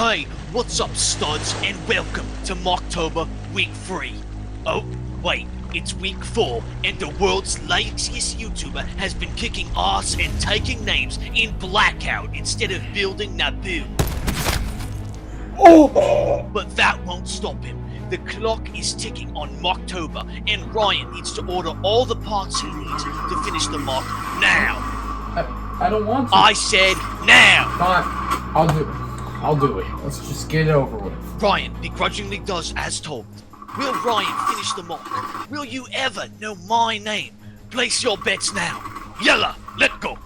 Hey, what's up, studs, and welcome to Moctober Week 3. Oh, wait, it's Week 4, and the world's laziest YouTuber has been kicking ass and taking names in Blackout instead of building Naboo. Oh! But that won't stop him. The clock is ticking on Moctober, and Ryan needs to order all the parts he needs to finish the mock now. I don't want to. I said now! Fine, I'll do it. I'll do it. Let's just get it over with. Ryan begrudgingly does as told. Will Ryan finish the mock? Will you ever know my name? Place your bets now. Yalla, let go.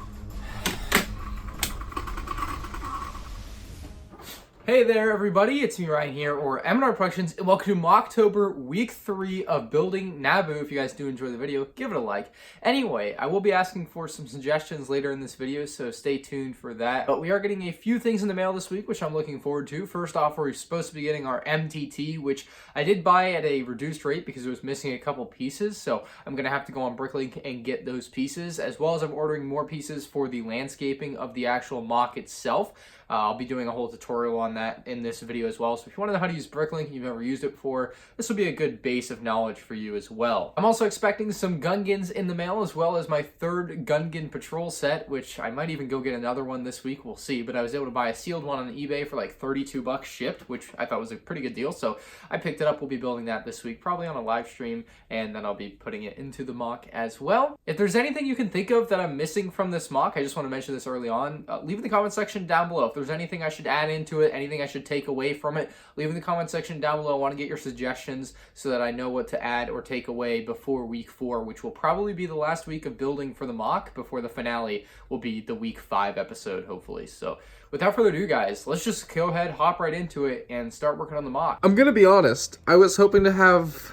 Hey there, everybody. It's me, Ryan here, or MandRproductions, and welcome to Moctober Week 3 of building Naboo. If you guys do enjoy the video, give it a like. Anyway, I will be asking for some suggestions later in this video, so stay tuned for that. But we are getting a few things in the mail this week, which I'm looking forward to. First off, we're supposed to be getting our MTT, which I did buy at a reduced rate because it was missing a couple pieces, so I'm going to have to go on Bricklink and get those pieces, as well as I'm ordering more pieces for the landscaping of the actual mock itself. I'll be doing a whole tutorial on that in this video as well. So if you want to know how to use Bricklink, you've never used it before, this will be a good base of knowledge for you as well. I'm also expecting some Gungans in the mail, as well as my third Gungan patrol set, which I might even go get another one this week. We'll see. But I was able to buy a sealed one on eBay for like $32 shipped, which I thought was a pretty good deal. So I picked it up. We'll be building that this week, probably on a live stream, and then I'll be putting it into the mock as well. If there's anything you can think of that I'm missing from this mock, I just want to mention this early on. Leave in the comment section down below. If there's anything I should add into it, anything I should take away from it, leave in the comment section down below. I want to get your suggestions so that I know what to add or take away before week 4, which will probably be the last week of building for the mock before the finale will be the week 5 episode, hopefully. So without further ado, guys, let's just go ahead, hop right into it, and start working on the mock. I'm gonna be honest, I was hoping to have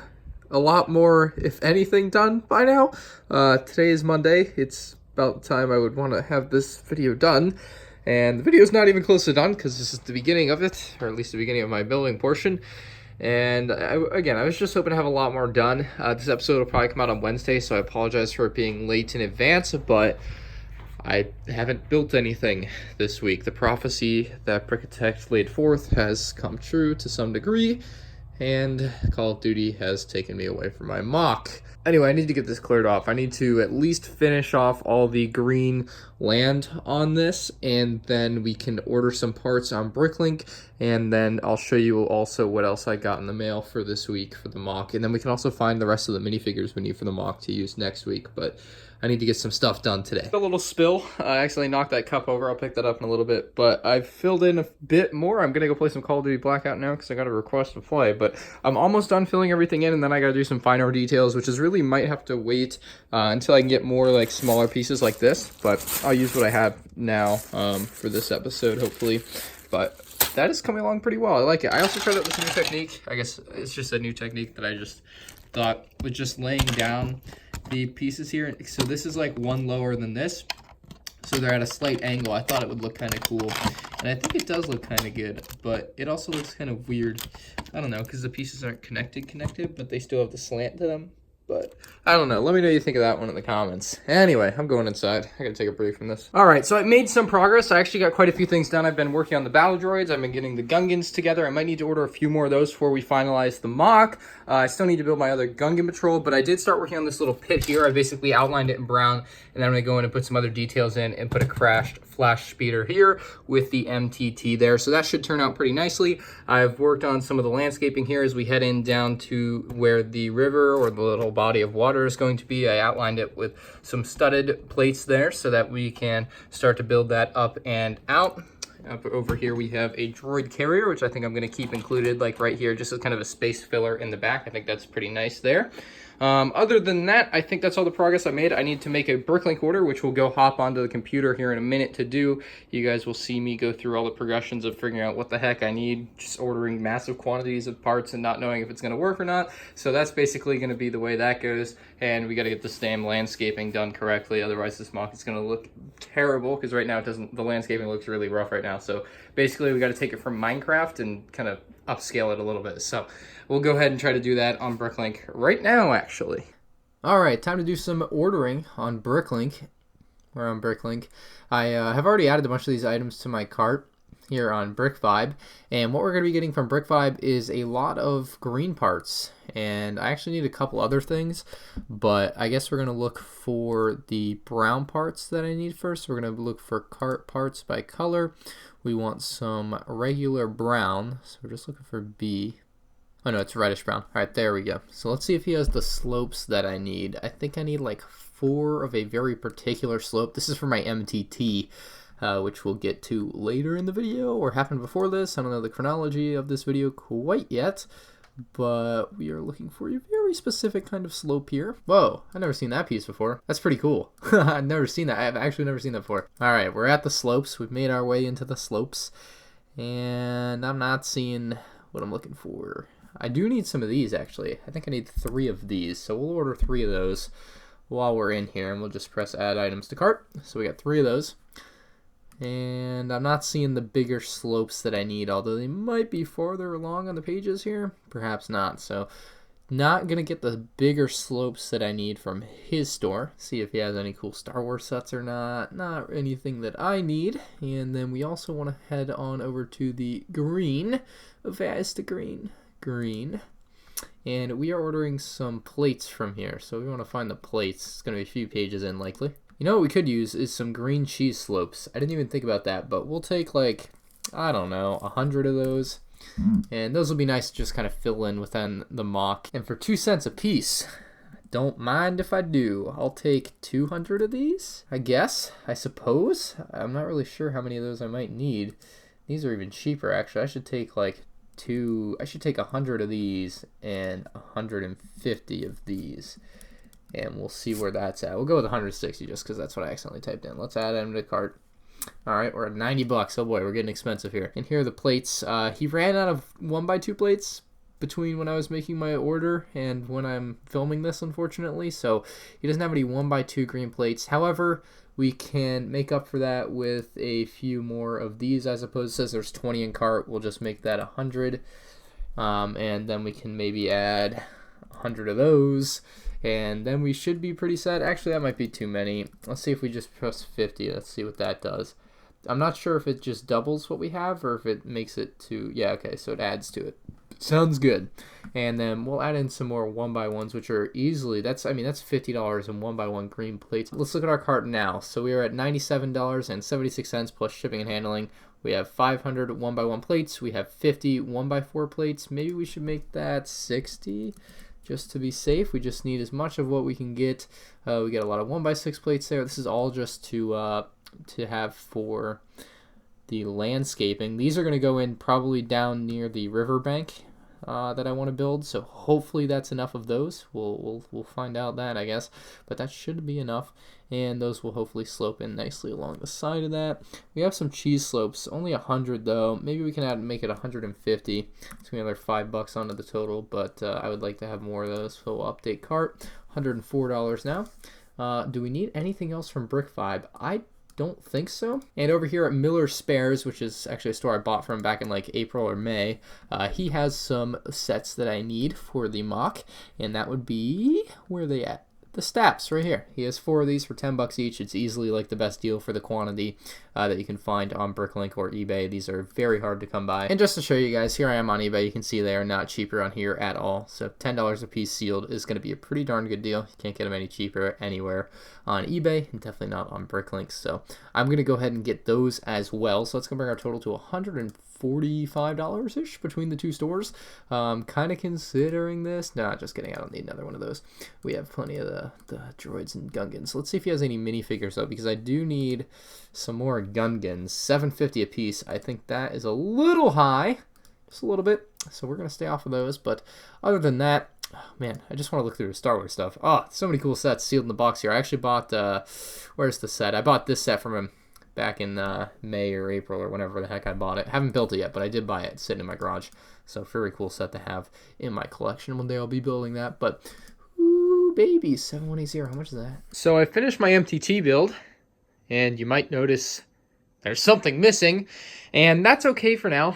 a lot more, if anything, done by now. Today is Monday. It's about the time I would want to have this video done. And the video's not even close to done because this is the beginning of it, or at least the beginning of my building portion. And again, I was just hoping to have a lot more done. This episode will probably come out on Wednesday, so I apologize for it being late in advance, but I haven't built anything this week. The prophecy that Bricklink laid forth has come true to some degree, and Call of Duty has taken me away from my mock. Anyway, I need to get this cleared off. I need to at least finish off all the green land on this, and then we can order some parts on Bricklink, and then I'll show you also what else I got in the mail for this week for the mock, and then we can also find the rest of the minifigures we need for the mock to use next week, but I need to get some stuff done today. A little spill. I accidentally knocked that cup over. I'll pick that up in a little bit, but I've filled in a bit more. I'm gonna go play some Call of Duty Blackout now because I got a request to play, but I'm almost done filling everything in, and then I gotta do some finer details, which is really might have to wait until I can get more like smaller pieces like this, but I'll use what I have now for this episode, hopefully. But that is coming along pretty well. I like it. I also tried out this new technique. I guess it's just a new technique that I just thought with just laying down the pieces here. So this is like one lower than this, so they're at a slight angle. I thought it would look kind of cool, and I think it does look kind of good, but it also looks kind of weird. I don't know, because the pieces aren't connected, but they still have the slant to them. But I don't know. Let me know what you think of that one in the comments. Anyway, I'm going inside. I gotta take a break from this. All right, so I made some progress. I actually got quite a few things done. I've been working on the battle droids. I've been getting the Gungans together. I might need to order a few more of those before we finalize the mock. I still need to build my other Gungan patrol, but I did start working on this little pit here. I basically outlined it in brown, and then I'm gonna go in and put some other details in and put a crashed flash speeder here with the MTT there. So that should turn out pretty nicely. I've worked on some of the landscaping here as we head in down to where the river or the little body of water is going to be. I outlined it with some studded plates there so that we can start to build that up and out. Up over here we have a droid carrier, which I think I'm going to keep included like right here, just as kind of a space filler in the back. I think that's pretty nice there. Other than that, I think that's all the progress I made. I need to make a Bricklink order, which will go hop onto the computer here in a minute to do. You guys will see me go through all the progressions of figuring out what the heck I need, just ordering massive quantities of parts and not knowing if it's going to work or not. So that's basically going to be the way that goes, and we got to get this damn landscaping done correctly. Otherwise, this mock is going to look terrible, because right now it doesn't. The landscaping looks really rough right now. So basically, we got to take it from Minecraft and kind of upscale it a little bit. So we'll go ahead and try to do that on Bricklink right now, actually. All right, time to do some ordering on Bricklink. We're on Bricklink. I have already added a bunch of these items to my cart. here on Brick Vibe, and what we're going to be getting from Brick Vibe is a lot of green parts, and I actually need a couple other things, but I guess we're going to look for the brown parts that I need first. We're going to look for cart parts by color. We want some regular brown, so we're just looking for B. Oh no, it's reddish brown. Alright, there we go. So let's see if he has the slopes that I need. I think I need like 4 of a very particular slope. This is for my MTT, which we'll get to later in the video, or happened before this. I don't know the chronology of this video quite yet, but we are looking for a very specific kind of slope here. Whoa, I've never seen that piece before. That's pretty cool. I've never seen that. I've actually never seen that before. Alright, we're at the slopes. We've made our way into the slopes, and I'm not seeing what I'm looking for. I do need some of these, actually. I think I need 3 of these, so we'll order 3 of those while we're in here, and we'll just press add items to cart. So we got 3 of those, and I'm not seeing the bigger slopes that I need, although they might be farther along on the pages here. Perhaps not, so not gonna get the bigger slopes that I need from his store. See if he has any cool Star Wars sets or not. Not anything that I need. And then we also want to head on over to the green. Vast green. And we are ordering some plates from here, so we want to find the plates. It's going to be a few pages in likely. You know what we could use is some green cheese slopes. I didn't even think about that, but we'll take like, I don't know, 100 of those, and those will be nice to just kind of fill in within the mock. And for 2 cents a piece, don't mind if I do. I'll take 200 of these, I suppose. I'm not really sure how many of those I might need. These are even cheaper, actually. I should take like 100 of these and 150 of these, and we'll see where that's at. We'll go with 160 just because that's what I accidentally typed in. Let's add them to the cart. Alright, we're at 90 bucks. Oh boy, we're getting expensive here. And here are the plates. He ran out of 1x2 plates between when I was making my order and when I'm filming this, unfortunately, so he doesn't have any 1x2 green plates. However, we can make up for that with a few more of these, I suppose. It says there's 20 in cart. We'll just make that 100. And then we can maybe add 100 of those. And then we should be pretty set. Actually, that might be too many. Let's see if we just press 50. Let's see what that does. I'm not sure if it just doubles what we have or if it makes it to... Yeah, okay, so it adds to it. Sounds good. And then we'll add in some more 1x1s, which are easily, that's $50 in 1x1 green plates. Let's look at our cart now. So we are at $97.76 plus shipping and handling. We have 500 1x1 plates. We have 50 1x4 plates. Maybe we should make that 60 just to be safe. We just need as much of what we can get. We get a lot of 1x6 plates there. This is all just to have for the landscaping. These are going to go in probably down near the riverbank that I want to build, so hopefully that's enough of those. We'll find out that, I guess, but that should be enough, and those will hopefully slope in nicely along the side of that. We have some cheese slopes, only 100 though. Maybe we can make it 150. It's gonna be another $5 onto the total, but I would like to have more of those, so we'll update cart. $104 now. Do we need anything else from Brick Vibe? I don't think so. And over here at Miller Spares, which is actually a store I bought from back in like April or May, he has some sets that I need for the mock, and that would be, where are they at? The Staps right here. He has 4 of these for 10 bucks each. It's easily like the best deal for the quantity that you can find on Bricklink or eBay. These are very hard to come by. And just to show you guys, here I am on eBay. You can see they are not cheaper on here at all. So $10 a piece sealed is going to be a pretty darn good deal. You can't get them any cheaper anywhere on eBay, and definitely not on Bricklink. So I'm going to go ahead and get those as well. So that's going to bring our total to $145-ish between the 2 stores. Kind of considering this. Nah, just kidding. I don't need another one of those. We have plenty of the droids and Gungans. Let's see if he has any minifigures though, because I do need some more Gungans. $7.50 a piece. I think that is a little high, just a little bit. So we're gonna stay off of those. But other than that, oh man, I just want to look through the Star Wars stuff. Oh, so many cool sets sealed in the box here. I actually bought where's the set? I bought this set from him back in May or April or whenever the heck I bought it. Haven't built it yet, but I did buy it. It's sitting in my garage. So very cool set to have in my collection. One day I'll be building that. But ooh, baby, 7180. How much is that? So I finished my MTT build, and you might notice there's something missing, and that's okay for now.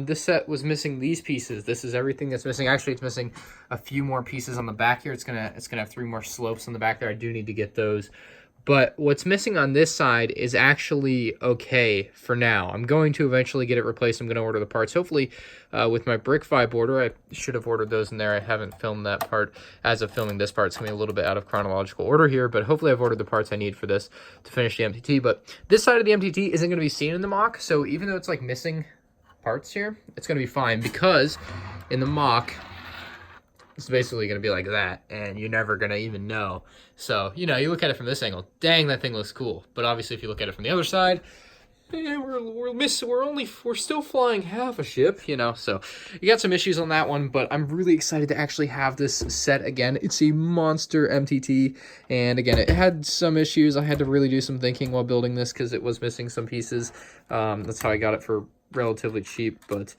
This set was missing these pieces. This is everything that's missing. Actually, it's missing a few more pieces on the back here. It's gonna have 3 more slopes on the back there. I do need to get those. But what's missing on this side is actually okay for now. I'm going to eventually get it replaced. I'm going to order the parts. Hopefully with my brick vibe order, I should have ordered those in there. I haven't filmed that part as of filming this part. It's going to be a little bit out of chronological order here, but hopefully I've ordered the parts I need for this to finish the MTT. But this side of the MTT isn't going to be seen in the mock, so even though it's like missing parts here, it's going to be fine because in the mock, it's basically going to be like that, and you're never going to even know. So, you know, you look at it from this angle, dang, that thing looks cool. But obviously, if you look at it from the other side, we're still flying half a ship, you know. So, you got some issues on that one, but I'm really excited to actually have this set again. It's a monster MTT, and again, it had some issues. I had to really do some thinking while building this because it was missing some pieces. That's how I got it for relatively cheap, but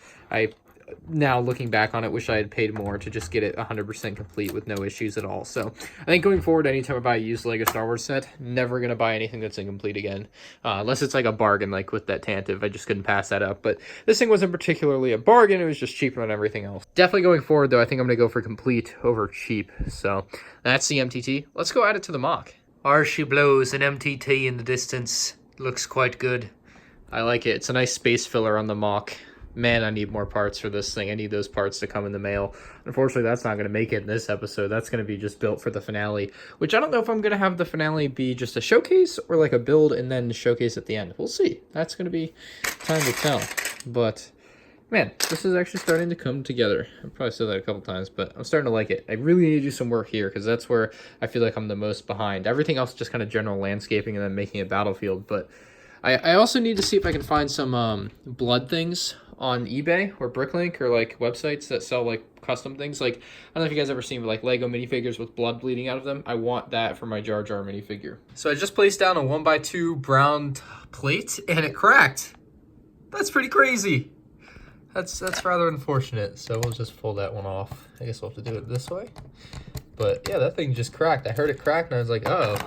now looking back on it, wish I had paid more to just get it 100% complete with no issues at all. So I think going forward, anytime I buy a used LEGO Star Wars set, never going to buy anything that's incomplete again. Unless it's like a bargain, like with that Tantive. I just couldn't pass that up. But this thing wasn't particularly a bargain. It was just cheaper than everything else. Definitely going forward, though, I think I'm going to go for complete over cheap. So that's the MTT. Let's go add it to the mock. There she blows, an MTT in the distance. Looks quite good. I like it. It's a nice space filler on the mock. Man, I need more parts for this thing. I need those parts to come in the mail. Unfortunately, that's not going to make it in this episode. That's going to be just built for the finale, which I don't know if I'm going to have the finale be just a showcase or like a build and then showcase at the end. We'll see. That's going to be time to tell. But, man, this is actually starting to come together. I've probably said that a couple times, but I'm starting to like it. I really need to do some work here because that's where I feel like I'm the most behind. Everything else is just kind of general landscaping and then making a battlefield, but I also need to see if I can find some blood things on eBay or Bricklink or like websites that sell like custom things. Like, I don't know if you guys ever seen like LEGO minifigures with blood bleeding out of them. I want that for my Jar Jar minifigure. So I just placed down a 1x2 brown plate and it cracked. That's pretty crazy. That's rather unfortunate. So we'll just pull that one off. I guess we'll have to do it this way. But yeah, that thing just cracked. I heard it crack and I was like, oh,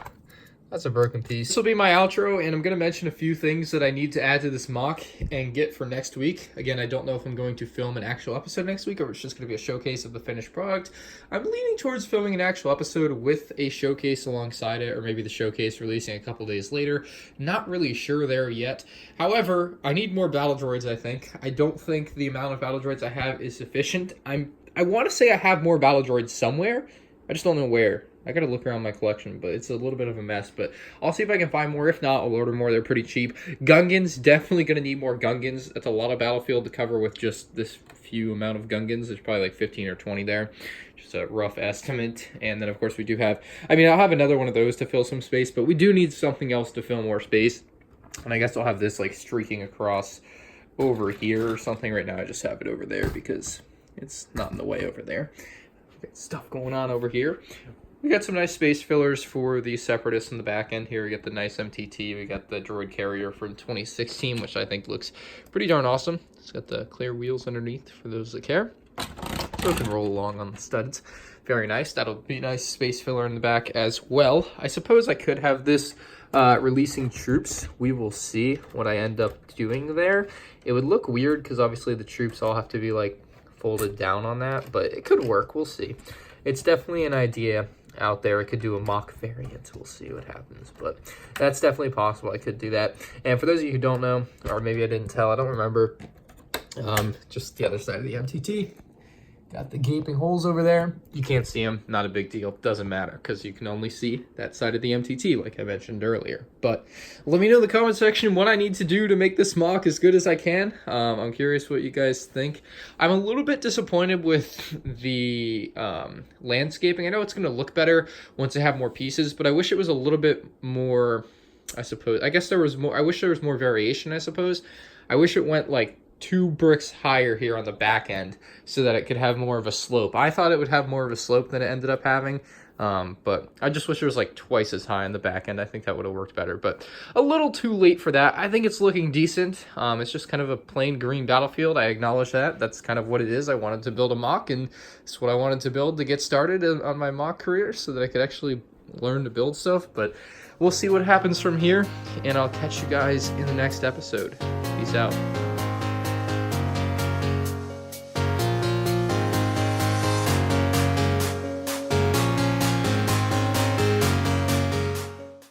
that's a broken piece. This will be my outro, and I'm going to mention a few things that I need to add to this mock and get for next week. Again, I don't know if I'm going to film an actual episode next week or it's just going to be a showcase of the finished product. I'm leaning towards filming an actual episode with a showcase alongside it, or maybe the showcase releasing a couple days later. Not really sure there yet. However, I need more battle droids, I think. I don't think the amount of battle droids I have is sufficient. I want to say I have more battle droids somewhere. I just don't know where. I gotta look around my collection, but it's a little bit of a mess. But I'll see if I can find more. If not, I'll order more. They're pretty cheap. Gungans, definitely gonna need more Gungans. That's a lot of battlefield to cover with just this few amount of Gungans. There's probably like 15 or 20 there. Just a rough estimate. And then, of course, we do have... I mean, I'll have another one of those to fill some space, but we do need something else to fill more space. And I guess I'll have this, like, streaking across over here or something. Right now, I just have it over there because it's not in the way over there. We got stuff going on over here. We got some nice space fillers for the Separatists in the back end here. We got the nice MTT. We got the droid carrier from 2016, which I think looks pretty darn awesome. It's got the clear wheels underneath for those that care. So it can roll along on the studs. Very nice. That'll be a nice space filler in the back as well. I suppose I could have this releasing troops. We will see what I end up doing there. It would look weird because obviously the troops all have to be like folded down on that, but it could work. We'll see. It's definitely an idea out there. I could do a mock variant. We'll see what happens, but that's definitely possible. I could do that. And for those of you who don't know, or maybe I didn't tell, I don't remember, just the other side of the MTT. Got the gaping holes over there. You can't see them. Not a big deal. Doesn't matter because you can only see that side of the MTT like I mentioned earlier. But let me know in the comment section what I need to do to make this mock as good as I can. I'm curious what you guys think. I'm a little bit disappointed with the landscaping. I know it's going to look better once I have more pieces, but I wish it was a little bit more, I suppose. I guess there was more. I wish there was more variation, I suppose. I wish it went like 2 bricks higher here on the back end so that it could have more of a slope. I thought it would have more of a slope than it ended up having, but I just wish it was like twice as high on the back end. I think that would have worked better, but a little too late for that. I think it's looking decent. It's just kind of a plain green battlefield. I acknowledge that. That's kind of what it is. I wanted to build a mock, and it's what I wanted to build to get started on my mock career so that I could actually learn to build stuff, but we'll see what happens from here, and I'll catch you guys in the next episode. Peace out.